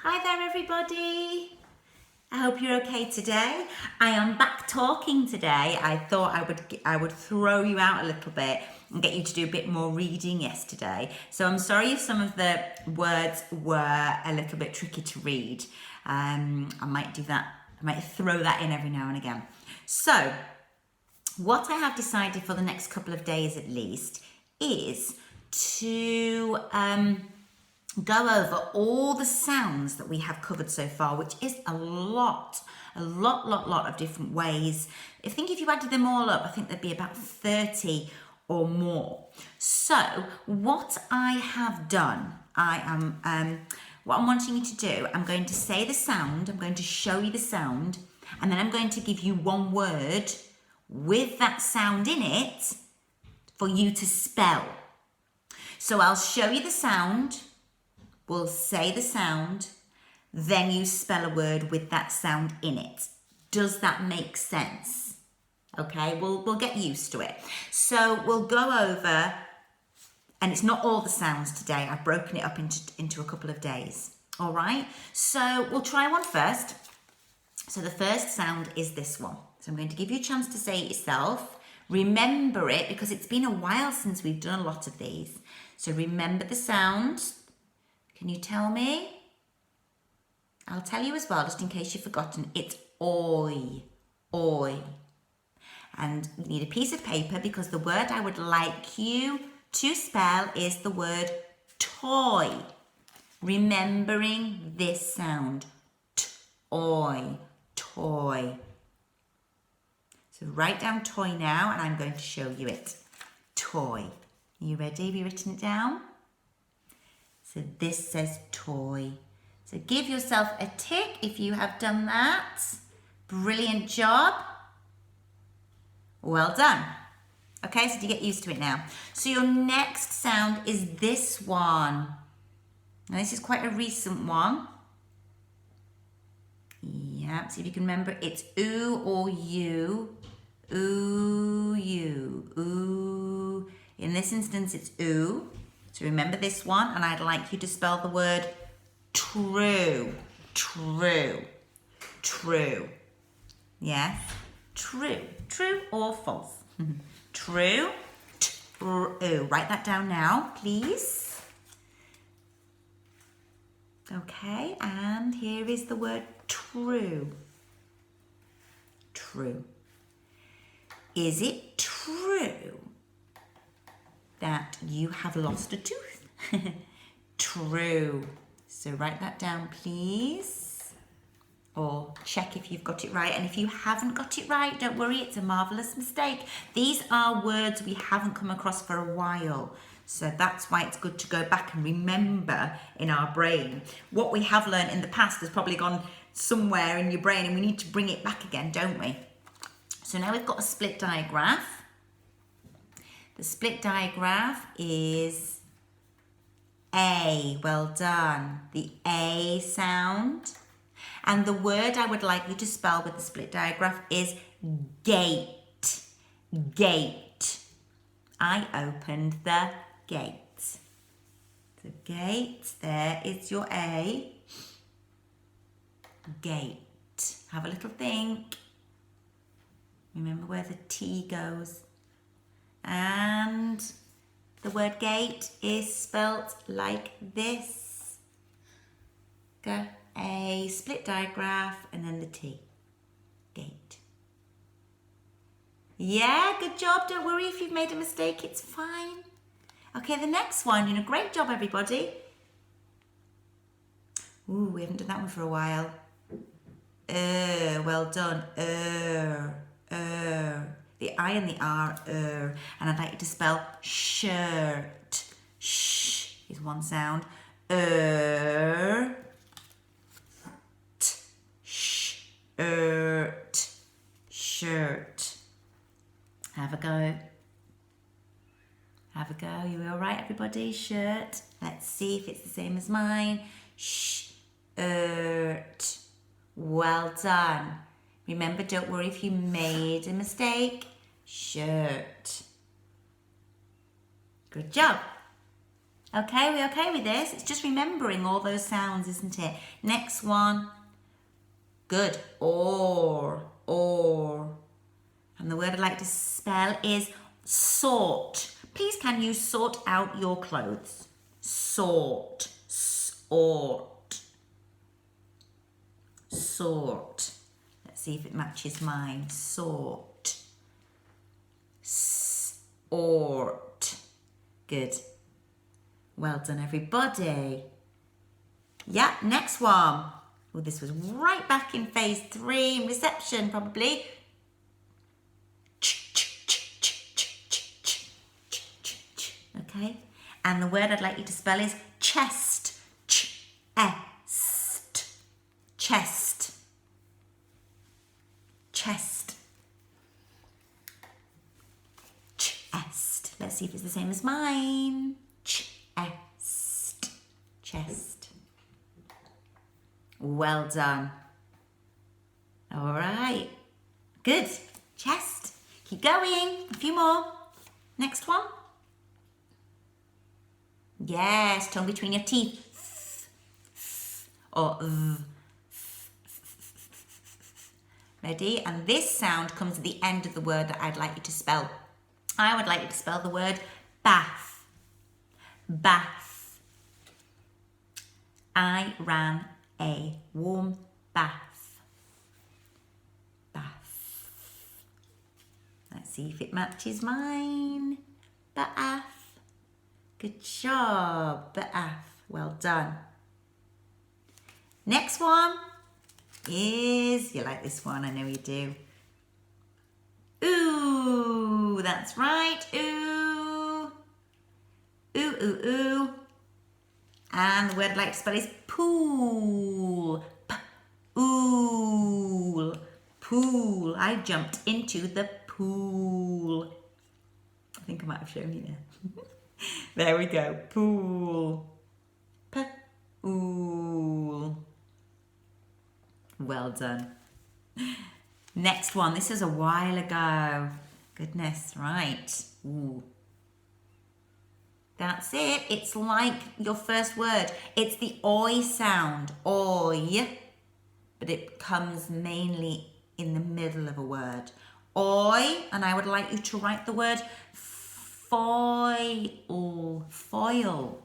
Hi there everybody. I hope you're okay today. I am back talking today. I thought I would throw you out a little bit and get you to do a bit more reading yesterday. So I'm sorry if some of the words were a little bit tricky to read. I might do that. I might throw that in every now and again. So what I have decided for the next couple of days at least is to go over all the sounds that we have covered so far, which is a lot of different ways. I think if you added them all up, I think there'd be about 30 or more. So what I have done, what I'm wanting you to do, I'm going to say the sound, I'm going to show you the sound, and then I'm going to give you one word with that sound in it for you to spell. So I'll show you the sound, we'll say the sound, then you spell a word with that sound in it. Does that make sense? Okay, we'll get used to it. So we'll go over, and it's not all the sounds today. I've broken it up into a couple of days. All right, so we'll try one first. So the first sound is this one. So I'm going to give you a chance to say it yourself. Remember it because it's been a while since we've done a lot of these. So remember the sound. Can you tell me? I'll tell you as well, just in case you've forgotten. It's oi, oi. And you need a piece of paper because the word I would like you to spell is the word toy. Remembering this sound. T-oi, toy. So write down toy now and I'm going to show you it. Toy. Are you ready? Have you written it down? So this says toy. So give yourself a tick if you have done that. Brilliant job. Well done. Okay, so you get used to it now. So your next sound is this one. Now this is quite a recent one. Yeah, see if you can remember. It's oo or you. Ooh, you. Ooh. In this instance, it's oo. So remember this one, and I'd like you to spell the word true. True. True. Yes? True. True or false? True. True. Write that down now, please. Okay, and here is the word true. True. Is it true that you have lost a tooth? True. So write that down, please. Or check if you've got it right. And if you haven't got it right, don't worry, it's a marvellous mistake. These are words we haven't come across for a while. So that's why it's good to go back and remember in our brain. What we have learned in the past has probably gone somewhere in your brain and we need to bring it back again, don't we? So now we've got a split digraph. The split digraph is A. Well done. The A sound. And the word I would like you to spell with the split digraph is gate. Gate. I opened the gate. So gate, there is your A. Gate. Have a little think. Remember where the T goes. And the word gate is spelt like this. Go A, split digraph, and then the T. Gate. Yeah, good job. Don't worry if you've made a mistake, it's fine. Okay, the next one. You're doing a great job, everybody. Ooh, we haven't done that one for a while. Well done. The I and the R, and I'd like you to spell shirt. Sh is one sound. Shirt. Shirt. Have a go. Have a go. You all right, everybody? Shirt. Let's see if it's the same as mine. Shirt. Well done. Remember, don't worry if you made a mistake. Shirt. Good job. Okay, we okay with this? It's just remembering all those sounds, isn't it? Next one. Good. Or. And the word I'd like to spell is sort. Please can you sort out your clothes? Sort. Sort. Sort. Let's see if it matches mine. Sort. Sort. Good. Well done, everybody. Yeah, next one. Oh, this was right back in phase 3 in reception, probably. Okay, and the word I'd like you to spell is chest. Chest. Chest. Chest. Chest. Let's see if it's the same as mine. Chest. Chest. Well done. All right. Good. Chest. Keep going. A few more. Next one. Yes, tongue between your teeth. Or ready? And this sound comes at the end of the word that I'd like you to spell. I would like you to spell the word bath. Bath. I ran a warm bath. Bath. Let's see if it matches mine. Bath. Good job, bath. Well done. Next one is, you like this one, I know you do. Ooh, that's right, ooh. Ooh. And the word I'd like to spell is pool. Pool. Pool. I jumped into the pool. I think I might have shown you there. There we go. Pool. Pool. Well done. Next one. This is a while ago. Goodness, right. Ooh. That's it. It's like your first word. It's the oi sound. Oi. But it comes mainly in the middle of a word. Oi. And I would like you to write the word foil. Foil.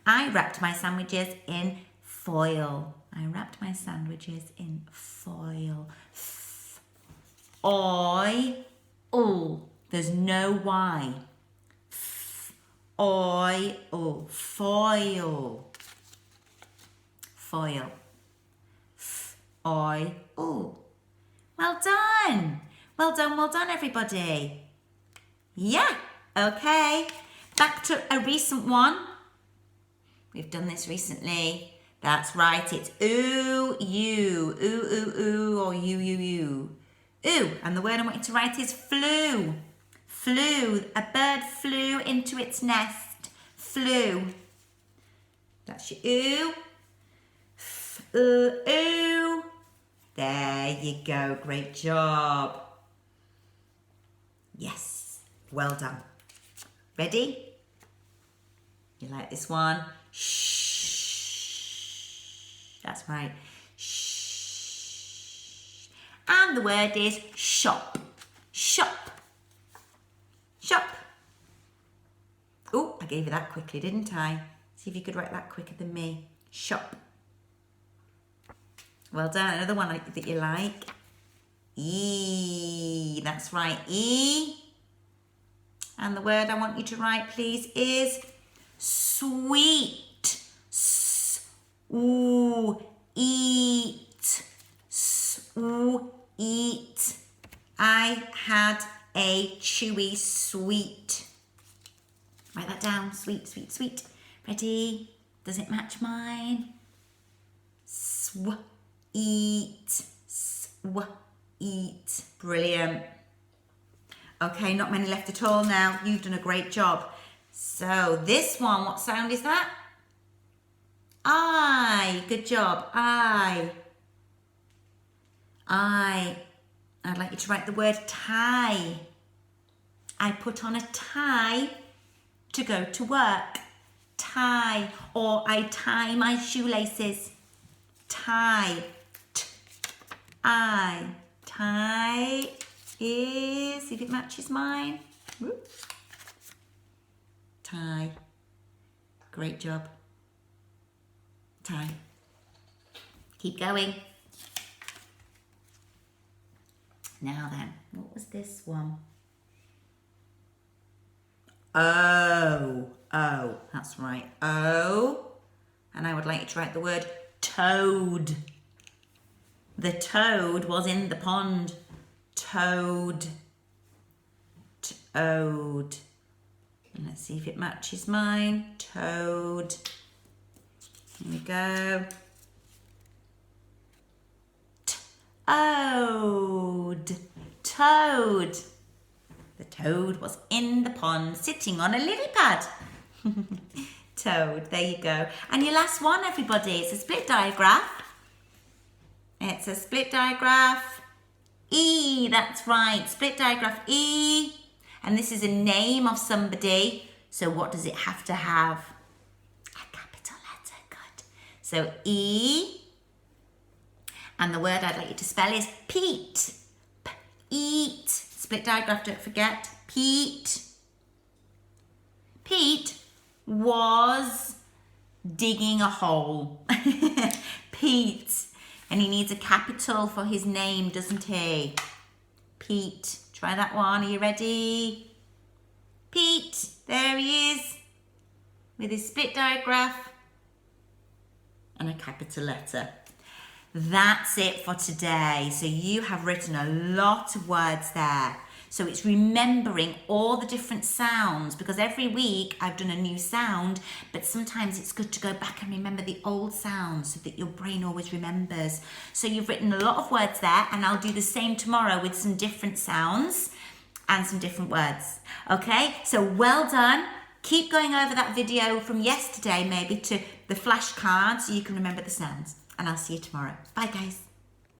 I wrapped my sandwiches in foil. I wrapped my sandwiches in foil. Oi. There's no Y. Oil. Foil. Foil. Oil. Well done. Well done, everybody. Yeah. Okay. Back to a recent one. We've done this recently. That's right. It's ooh, you. Ooh, or you. Ooh. And the word I want you to write is flew. Flew. A bird flew into its nest. Flew. That's your ooh. Ooh. There you go. Great job. Yes. Well done. Ready? You like this one? Shh. That's right. Shh. And the word is shop. Shop. Shop. Oh, I gave you that quickly, didn't I? See if you could write that quicker than me. Shop. Well done. Another one that you like. E. That's right. E. And the word I want you to write, please, is sweet. Eat. Eat. I had a chewy sweet. Write that down. Sweet. Ready? Does it match mine? Eat. Eat. Brilliant. Okay, not many left at all now. You've done a great job. So this one, what sound is that? I. Good job. I. I'd like you to write the word tie. I put on a tie to go to work. tie, or I tie my shoelaces. Tie, I, tie is, if it matches mine, whoop. Tie, great job, tie, keep going. Now then, what was this one? Oh, that's right, oh, and I would like you to write the word toad. The toad was in the pond. Toad. Toad. And let's see if it matches mine. Toad. Here we go. Toad. Toad. The toad was in the pond sitting on a lily pad. Toad, there you go. And your last one, everybody, it's a split digraph. It's a split digraph. E, that's right, split digraph E. And this is a name of somebody. So what does it have to have? A capital letter, good. So E. And the word I'd like you to spell is Pete. Eat. Split digraph, don't forget. Pete. Pete was digging a hole. Pete. And he needs a capital for his name, doesn't he? Pete. Try that one. Are you ready? Pete. There he is. With his split digraph and a capital letter. That's it for today. So you have written a lot of words there. So it's remembering all the different sounds, because every week I've done a new sound, but sometimes it's good to go back and remember the old sounds so that your brain always remembers. So you've written a lot of words there, and I'll do the same tomorrow with some different sounds and some different words. Okay, so well done. Keep going over that video from yesterday maybe to the flashcard so you can remember the sounds. And I'll see you tomorrow. Bye guys.